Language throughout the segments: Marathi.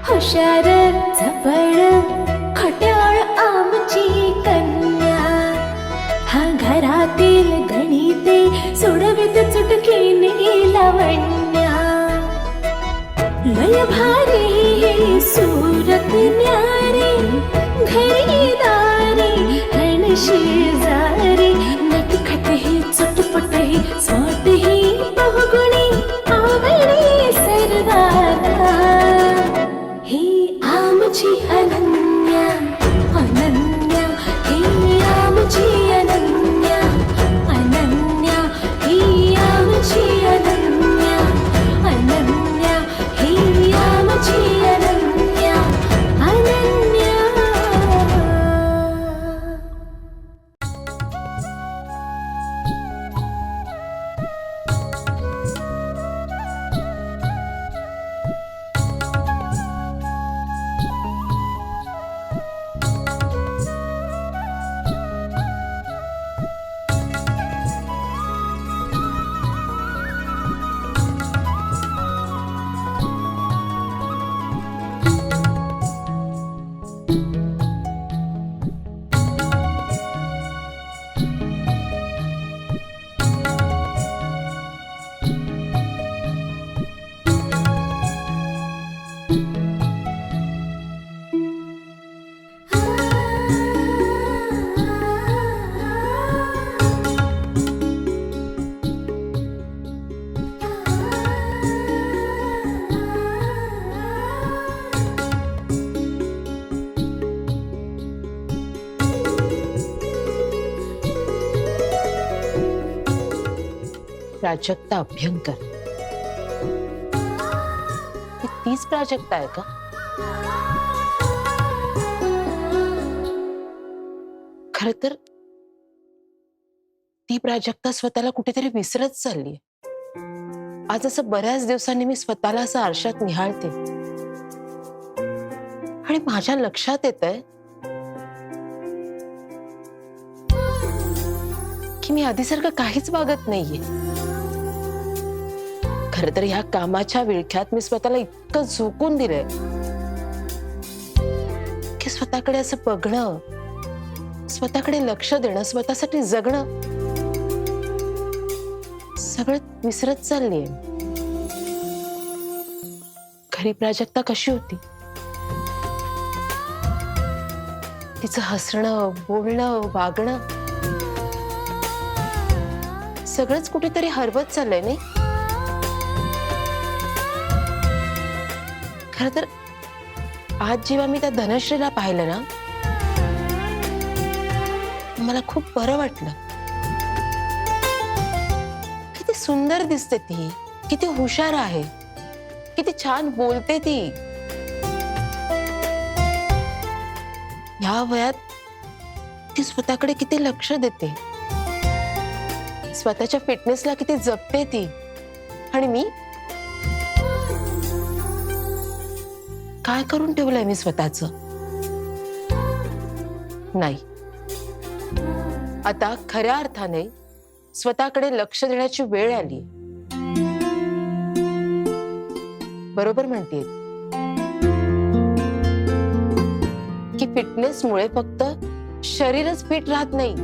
हुशार चपळ खट्याळ आमची कन्या, हा घरातील गणिते सोडवित चुटकीने लावण्या. लय भारी ही सूरत न्यारी, घरी दारी हण शेजारी, नटखट ही चटपट ही स्मार्ट ही बहुगुणी आवडी सरदारा. ही आमची अनन्या अनन्या, ही आमची अनन्या अनन्या, ही आमची अनन्या अनन्या, ही आमची अनन्या अनन्या. प्राजक्ता अभ्यंकर, ही तीच प्राजक्ता आहे का? खर तर ती प्राजक्ता स्वतःला कुठेतरी विसरत चालली. आज असं बऱ्याच दिवसांनी मी स्वतःला असं आरशात निहाळते आणि माझ्या लक्षात येतंय की मी आधीसारखं काहीच वागत नाहीये. खर तर ह्या कामाच्या विळख्यात मी स्वतःला इतकं झोकून दिलंय की स्वतःकडे असं बघणं, स्वतःकडे लक्ष देणं, स्वतःसाठी जगणं सगळं विसरत चाललीये. खरी प्राजक्ता कशी होती? तिचं हसणं, बोलणं, वागणं सगळंच कुठेतरी हरवत चाललंय नाही? खर तर आज जेव्हा मी त्या धनश्रीला पाहिलं ना, मला खूप बरं वाटलं. किती सुंदर दिसते ती, किती हुशार आहे, किती छान बोलते ती. या वयात ती स्वतःकडे किती लक्ष देते, स्वतःच्या फिटनेसला किती जपते ती. आणि मी काय करून ठेवलंय मी स्वतःचं? नाही, आता खऱ्या अर्थाने स्वतःकडे लक्ष देण्याची वेळ आली. बरोबर म्हणते की फिटनेसमुळे फक्त शरीरच फिट राहत नाही,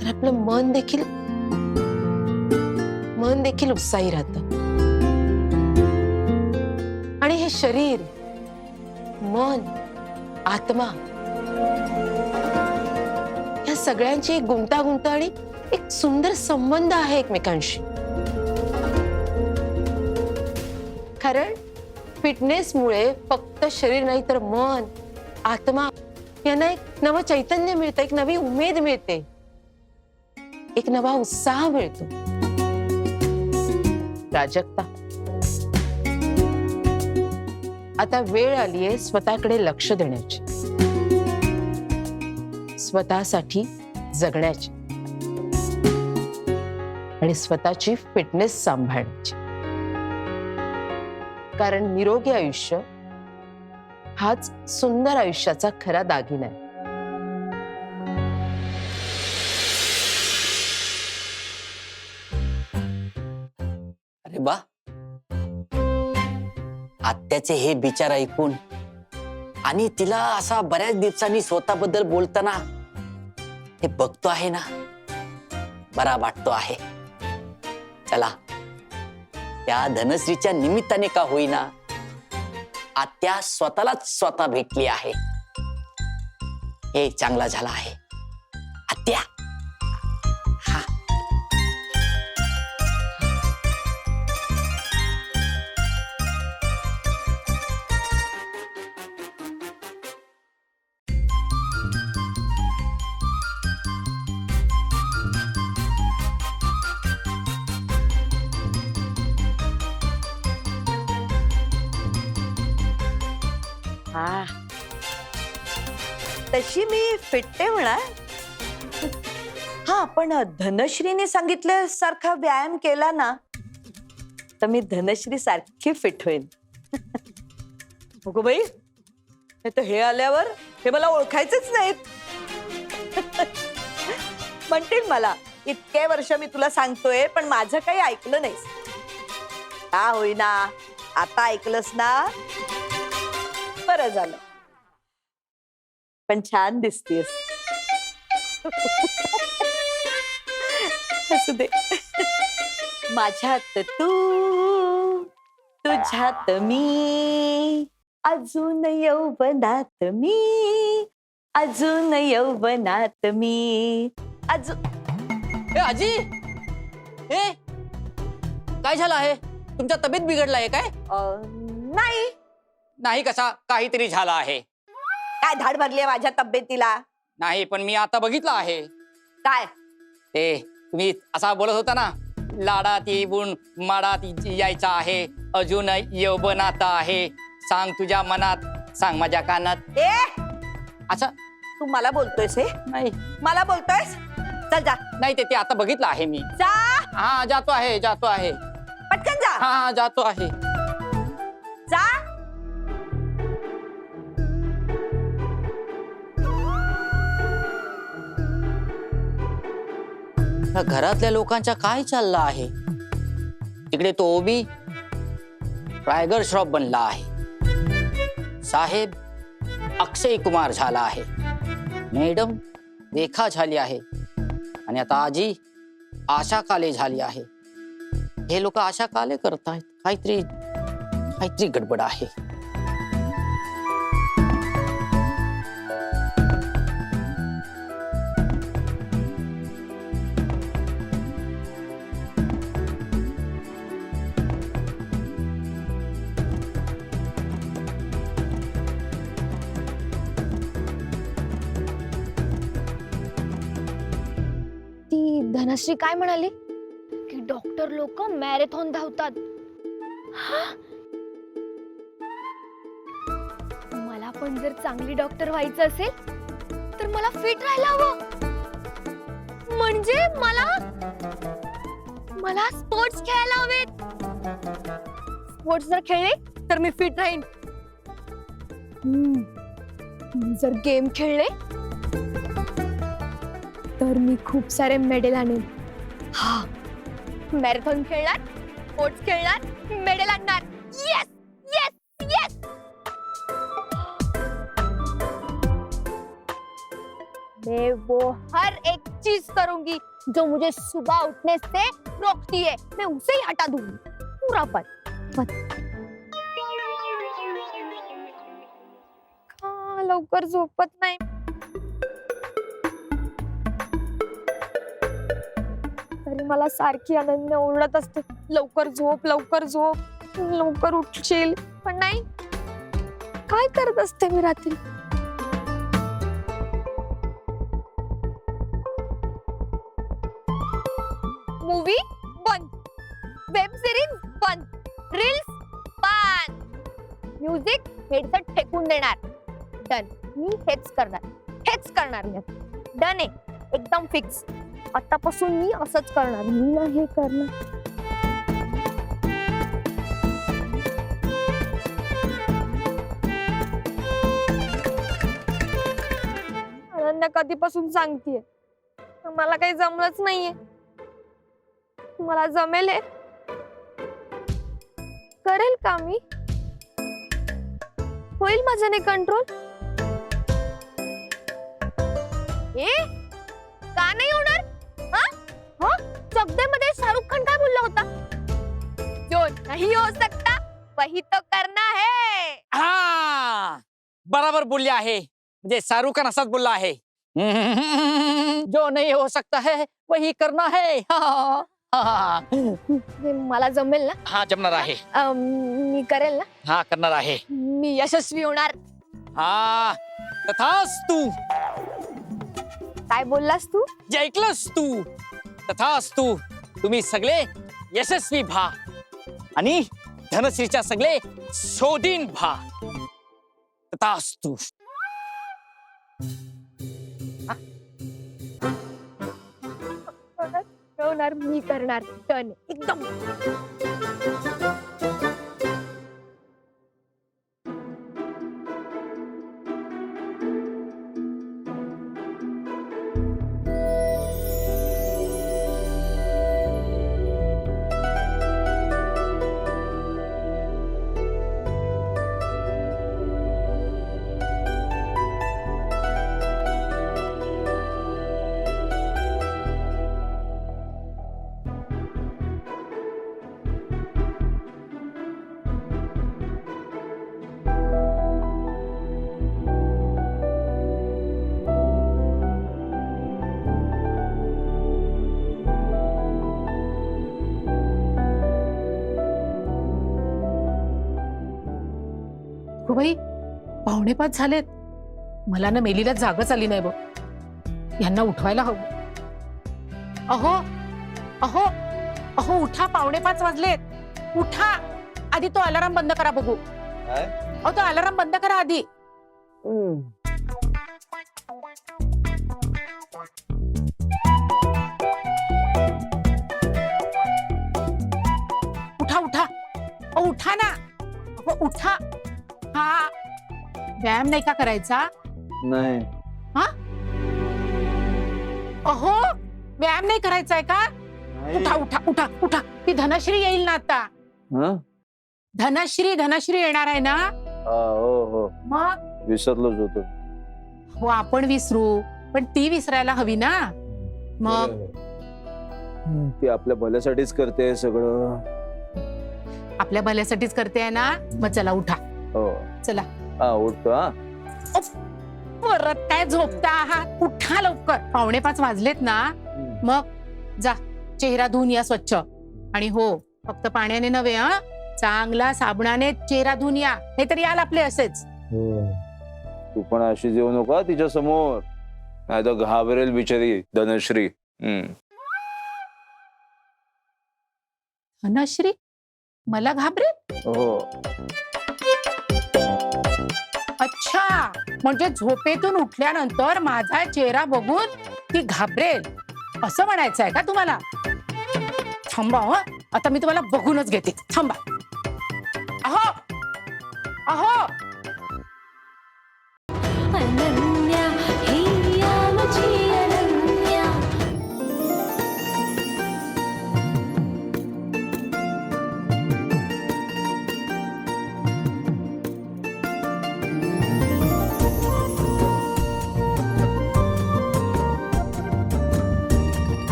तर आपलं मन देखील उत्साही राहतं. आणि हे शरीर, मन, आत्मा या सगळ्यांची एक गुंतागुंत आणि एक सुंदर संबंध आहे एकमेकांशी. कारण फिटनेसमुळे फक्त शरीर नाही तर मन, आत्मा यांना एक नवं चैतन्य मिळतं, एक नवी उमेद मिळते, एक नवा उत्साह मिळतो. प्राजक्ता, आता वेळ आलीये स्वतःकडे लक्ष देण्याची, स्वतःसाठी जगण्याची आणि स्वतःची फिटनेस सांभाळण्याची. कारण निरोगी आयुष्य हाच सुंदर आयुष्याचा खरा दागिना आहे. अरे बा, आत्याचे हे विचार ऐकून आणि तिला असा बऱ्याच दिवसांनी स्वतःबद्दल बोलताना हे बघतो आहे ना, बरा वाटतो आहे. चला, त्या धनश्रीच्या निमित्ताने का होईना आत्या स्वतःलाच स्वतः भेटली आहे. हे चांगला झाला आहे. आत्या, हा हा, तशी मी फिटते म्हणा. हा, पण धनश्रीने सांगितल्यासारखा व्यायाम केला ना तर मी धनश्री सारखी फिट होईल. बाई, हे तर हे आल्यावर हे मला ओळखायचेच नाहीत. म्हणतील मला, इतके वर्ष मी तुला सांगतोय पण माझं काही ऐकलं नाहीस. का होईना आता ऐकलंस ना, बरं झालं. पण छान दिसतेस. असू दे. माझ्यात तू, तुझ्यात मी, अजून यौवनात मी, अजून यौवनात मी, अजून. आजी, हे काय झालं आहे? तुमच्या तब्येत बिघडला आहे काय? नाही. नाही कसा, काहीतरी झालं आहे. काय धाड भरली माझ्या तब्येतीला? नाही, पण मी आता बघितलं आहे. काय? ते तुम्ही असा बोलत होता ना, लाडात येऊन माडात यायचा आहे, अजून यौवनात आहे, सांग तुझ्या मनात, सांग माझ्या कानात. ए, अच्छा, तू मला बोलतोयस? हे नाही मला बोलतोयस? चल जा. नाही, ते आता बघितलं आहे मी. जा. हा, जातो आहे, जातो आहे. पटकन जा. हा, जातो आहे. जा. घरातल्या लोकांच्या काय चाललं आहे? तिकडे तो ओबी टायगर श्रॉफ बनला आहे, साहेब अक्षय कुमार झाला आहे, मॅडम रेखा झाली आहे, आणि आता आजी आशा काले झाली आहे. हे लोक आशा काले करतायत. काहीतरी काहीतरी गडबड आहे. ती धनश्री काय म्हणाली की डॉक्टर लोक मॅरेथॉन धावतात. मला पण जर चांगली डॉक्टर व्हायचं असेल तर मला फिट राहायला हवं. म्हणजे मला स्पोर्ट्स खेळायला हवेत. स्पोर्ट्स जर खेळले तर मी फिट राहीन. जर गेम खेळले तर मी खूप सारे मेडल आणेन. हा, मॅरेथॉन खेळणार, स्पोर्ट्स खेळणार, मेडल आणणार. Yes yes yes. मैं वो हर एक चीज करूंगी जो मुझे सुबह उठने से रोकती है. मैं उसे ही हटा दूंगी पूरा पद. का लवकर झोपत नाही? तरी मला सारखी अनन्या ओरडत असते, लवकर झोप, लवकर झोप, लवकर उठशील. पण नाही, काय करत असते मी रात्री? मूवी बंद, वेब सिरीज बंद, रील्स बंद, म्युझिक हेडसेट फेकून देणार. डन. मी हेच करणार मी. डन आहे, एकदम फिक्स. आतापासून मी असंच करणार. मी ना हे करणार. अनन्या कधीपासून सांगतेय, मला काही जमलंच नाहीये. मला जमेल हे करेल का मी? होईल माझ्याने कंट्रोल? ए का नाही होणार? हा? हा? चकदेमध्ये शाहरुख खान काय बोलला होता? जो नहीं हो सकता वही तो करना है. हा बराबर बोलले आहे. म्हणजे शाहरुख खान असाच बोलला आहे. जो नहीं हो सकता है वही करना है. हे मला जमेल ना? हा जमणार आहे. मी करेल ना? हा करणार आहे. मी यशस्वी होणार. हा तथास्तु. काय बोललास तू? जे ऐकलंस तू तथास्तु. तुम्ही सगळे यशस्वी भा आणि धनश्रीच्या सगळे शोधीन भा. तथास्तु. होणार, मी करणार. डन एकदम. हो बाई, 4:45 झालेत. मला ना मेलीला जागच आली नाही बघ. यांना उठवायला हवं. अहो अहो अहो उठा, 4:45 वाजलेत. उठा. आधी तो अलाराम बंद करा बघू. अहो तो अलाराम बंद करा आधी. उठा उठा. अहो उठा ना. अहो उठा. हा व्यायाम नाही का करायचा? नाही. हा अहो व्यायाम नाही करायचा आहे का? उठा उठा उठा उठा. ती धनश्री येईल ना आता. हं? धनश्री येणार आहे ना? हो हो मग विसरलोच होतो. हो आपण विसरू, पण ती विसरायला हवी ना. मग ती आपल्या भल्यासाठीच करते सगळं. आपल्या भल्यासाठीच करते ना. मग चला उठा. हो चला. हा उठतो. हा परत काय झोपता आहात? उठा लवकर. 4:45 वाजलेत ना. मग जा चेहरा धुवून या स्वच्छ. आणि हो फक्त पाण्याने नव्हे, हा चांगला साबणाने चेहरा धुवून या, नाहीतर याल आपले असेच. तू पण अशी येऊ नको तिच्या समोर, नाही तर घाबरेल बिचारी धनश्री. धनश्री मला घाबरेल? हो. अच्छा, म्हणजे झोपेतून उठल्यानंतर माझा चेहरा बघून ती घाबरेल असं म्हणायचं आहे का तुम्हाला? थांबा हो, आता मी तुम्हाला बघूनच घेते. थांबा. अहो अहो अनन्या हिया मुझी अनन्या.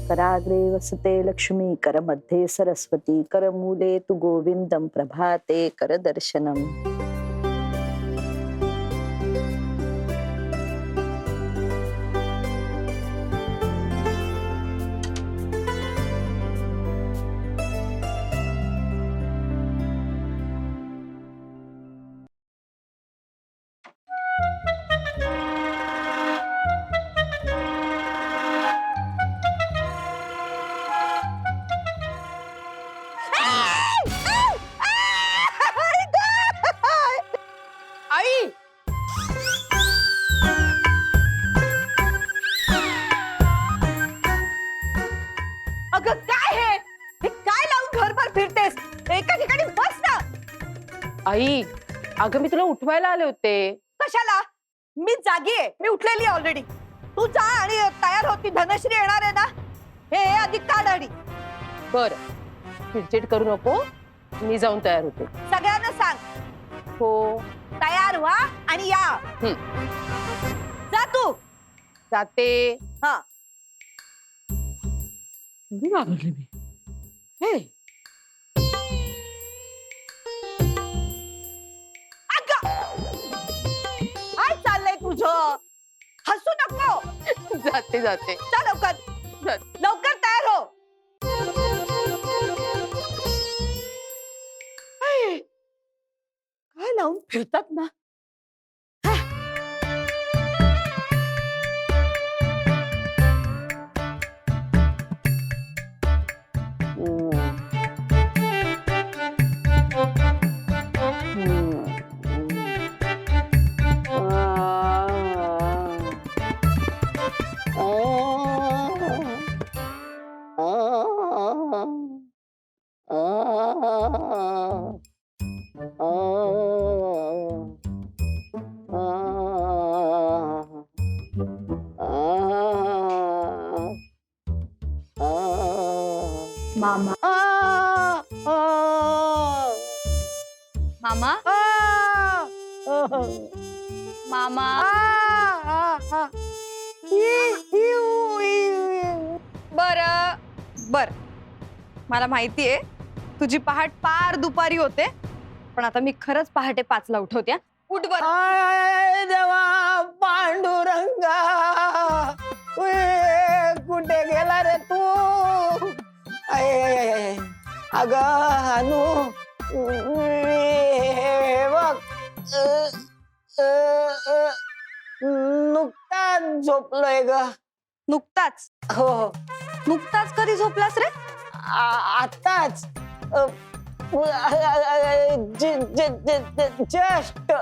कराग्रे वसते लक्ष्मी, करमध्ये सरस्वती, करमूले तु गोविंदम, प्रभाते करदर्शनम. आई, अगं काय हे? हे काय लावून घरभर फिरतेस? एका ठिकाणी बस ना. आई, अगं मी तुला उठवायला आले होते. कशाला? मी जागी आहे, मी उठलेली ऑलरेडी. तू जा आणि तयार होती. धनश्री येणार आहे ना, हे आधी काढ आणि बर, चिडचिड करू नको, मी जाऊन तयार होते. सगळ्यांना सांग हो. तयार व्हा आणि या. जा तू. जाते. हा. किती घाबरले मी. हे अगं! काय चाललंय तुझं? हसू नको. जाते जाते. चल लवकर लवकर तयार हो. काय लावून फिरतात ना. मामा मामा मामा बर मला माहितीये तुझी पहाट पार दुपारी होते, पण आता मी खरंच पहाटे 5ला उठवते. उठ बर. देवा पांडुरंगा, कुठे गेला रे तू? अग अनु, बघ नुकताच झोपलोय ग. नुकताच? हो, नुकताच कधी झोपलास रे? आताच जस्ट.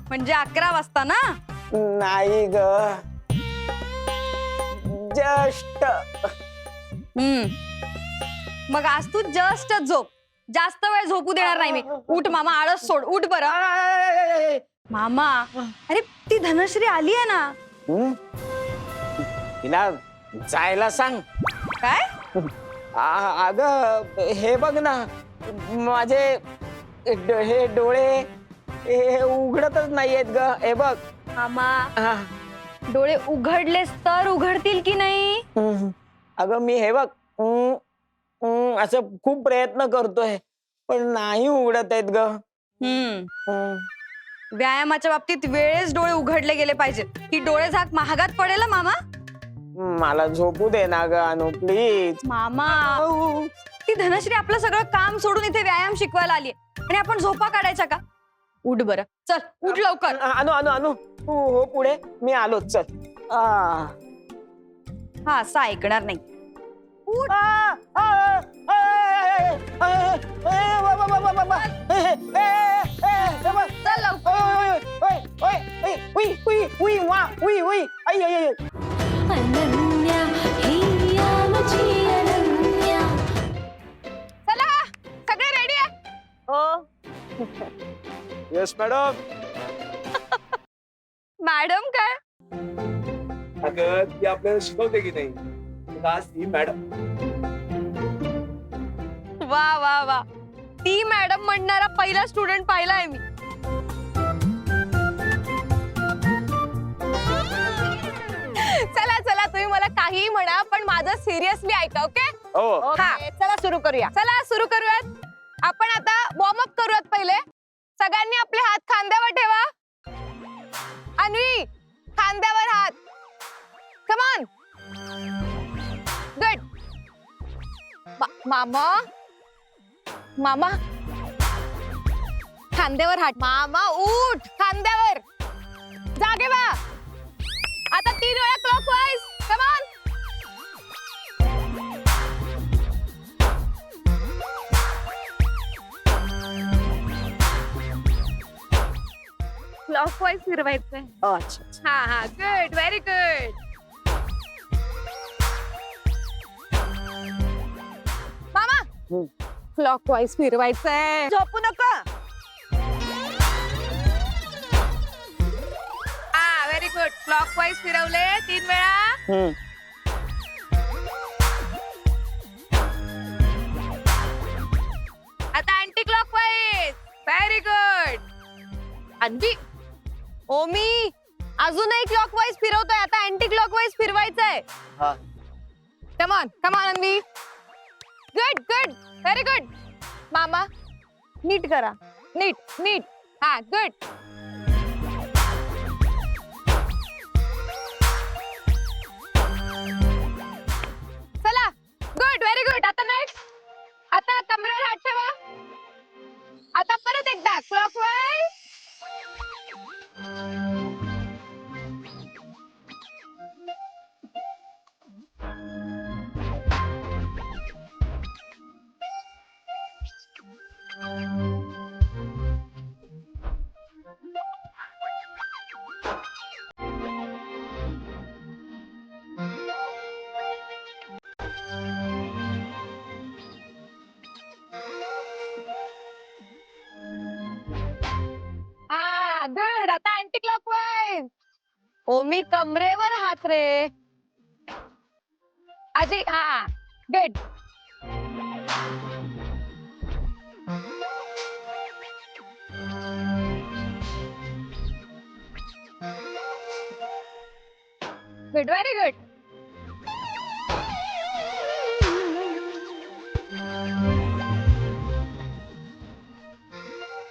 म्हणजे 11 वाजता ना? नाही ग, जस्ट. मग आज तू जस्ट झोप. जास्त वेळ झोपू देणार नाही मी. उठ मामा, आळस सोड. उठ बरं. मामा, अरे ती धनश्री आली आहे ना. तिला जायला सांग. काय? अग हे बघ ना, माझे हे डोळे हे उघडतच नाहीयेत ग. हे बघ मामा, डोळे उघडलेस तर उघडतील की नाही? अगं मी हे बघ असं खूप प्रयत्न करतोय, पण नाही उघडत आहेत ग. व्यायामाच्या बाबतीत वेळेस डोळे उघडले गेले पाहिजेत. ही डोळे झाक महागात पडेल मामा. मला झोपू दे ना ग अनु, प्लीज. मामा, ती धनश्री आपलं सगळं काम सोडून इथे व्यायाम शिकवायला आली आणि आपण झोपा काढायचा का? उठ बरं, चल उठ लवकर. अनु अनु अनु, तू हो पुढे, मी आलो. चल. हा असं ऐकणार नाही. उठ. चल लवकर. अनन्या हिया मुझी अनन्या. चला, सगळे रेडी आहे? हो. Yes madam. मॅडम काय? अगं ती आपल्याला शिकवते की नाही, आज ती मॅडम. वा वा वा, ती मॅडम म्हणणारा पहिला स्टुडंट पाहिलाय मी. चला चला, तुम्ही मला काहीही म्हणा, पण माझं सिरियसली ऐका. ओके? हो. हा, चला सुरू करूया. चला सुरू करूयात. आपण आता वॉर्म अप करूयात. पहिले सगळ्यांनी आपले हात खांद्यावर ठेवा. अन्वी, खांद्यावर हात. कम ऑन. गुड. मामा, मामा, खांद्यावर हात. मामा उठ, खांद्यावर. जागे बा. आता 3 वेळा क्लॉकवाईज. Come on. क्लॉकवाईज फिरवायचंय. अच्छा. हा हा, गुड, व्हेरी गुड. मामा, क्लॉकवाईज फिरवायचंय. झोपू नका. गुड. क्लॉकवाईज फिरवले 3 वेळा. आता anti clockwise. Very good. Anvi. Omi अजूनही क्लॉकवाईज फिरवतोय, आता अँटी क्लॉकवाईज फिरवायचंय. Come on Anvi. Good good. Very good. मामा नीट करा. नीट. हा गुड. चला गुड. Very good. आता नेक्स्ट. आता कमरेवर हात ठेवा. आता परत एकदा क्लॉकवाईज. गुड. आता अँटी क्लॉकवाईज. ओमी कमरेवर हात रे. आजी हा good. Good. Very good.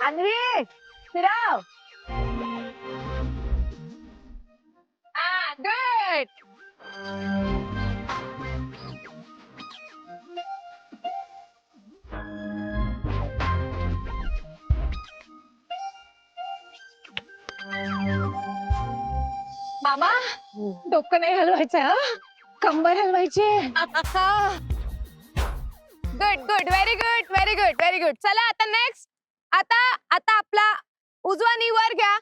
Anvi फिराव. गुड. मामा डोकं नाही हलवायचं हा. कंबर हलवायची. Good good. Very good. Very good. Very good. चला आता नेक्स्ट. आता आपला उजवा नी वर घ्या.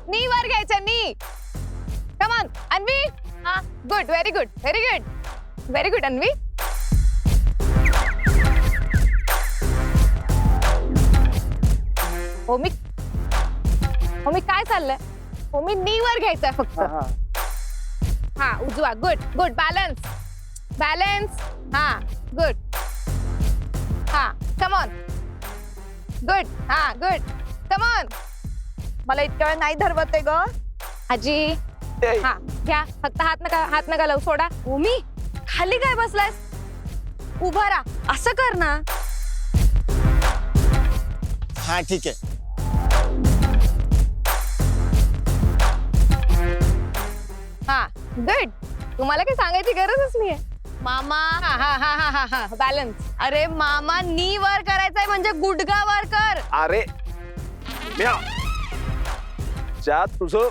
नी वर घ्यायचं. Knee. Come on Anvi. Good. Very good. Very good. Very good Anvi. Omi काय चाललंय? ओमी नी वर घ्यायचंय फक्त. हा उजवा. Good good. बॅलन्स. हा गुड. हा कम ऑन. गुड. हा गुड. Come on. मला इतक्या वेळ नाही धरवते ग. आजी हा घ्या. फक्त हात नका लावू. सोडा. ओमी खाली काय बसलायस? उभा राहा. असं कर ना. हा ठीक आहे. हा गुड. तुम्हाला काही सांगायची गरजच नाहीये. मामा हा बॅलन्स. अरे मामा नी वर करायचंय म्हणजे गुडघा वर कर. अरे ज्यात तुझं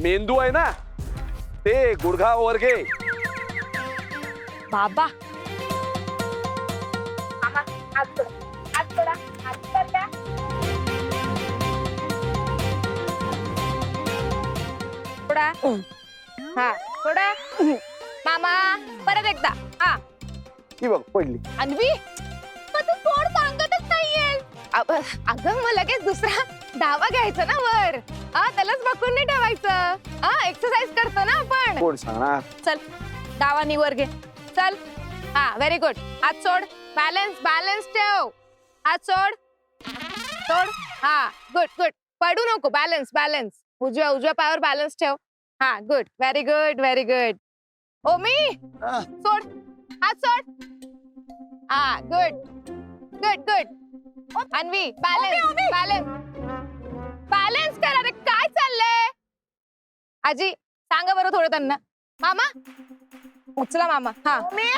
मेंदू आहे ना ते गुडघावर घे. बाबा मामा हात सोडा. थोडा. हा थोडा. मामा परत एकदा. हा ही बघ पडली. अन्वी तू सोड. सांगतच नाहीये. अगं मग लगेच दुसरा डावा घ्यायचा ना वर. त्यालाच बघून नाही ठेवायचं. एक्सरसाइज करतो ना आपण. कोण सांगणार? चल डावा नी वर घे. चल. हा व्हेरी गुड. हात सोड. बॅलन्स ठेव. हात सोड. हा गुड. पडू नको. बॅलन्स. उजव्या पायावर बॅलन्स ठेव. हा गुड. Very good. ओमी सोड. हात सोड. हा गुड. अन्वी बॅलन्स करा रे. काय चाललंय? आजी सांगा बरं थोडं त्यांना. मामा उचला. मामा हा मी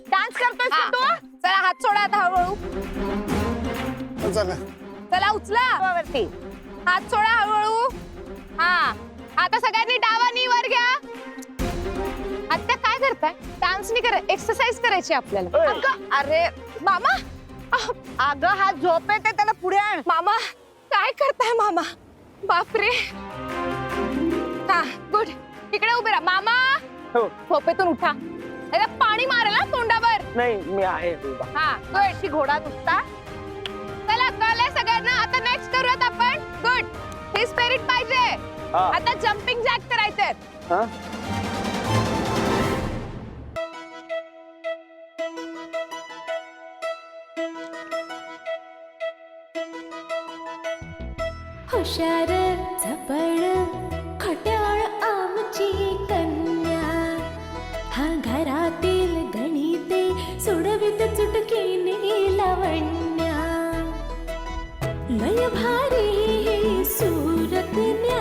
डान्स करतोय तू. चला हात सोडा आता हळूहळू. चला उचला वरती. हात सोडा हळूहळू. हा आता सगळ्यांनी डावा नी वर घ्या. आता काय करताय? डान्स नाही करायचं. एक्सरसाइज करायची आपल्याला. अरे मामा अगं हा झोप येते त्याला पुढे आण. मामा काय करताय मामा? बापरे. हा गुड. इकडे उभे राहा. मामा झोपेतून उठा. पाणी मारेल ना तोंडावर. नाही मी आहे. हा गुड. घोडा नुसता. चला कळलंय सगळ्यांना. आता नेक्स्ट करूयात आपण. गुड. ही स्पिरिट पाहिजे. हा. आता जम्पिंग जॅक करायचंय. हा? हुशार झपळ खट्याळ आमची कन्या हा घरातील गणिते सोडवित चुटकीने लावण्या लय भारी ही सूरत न्या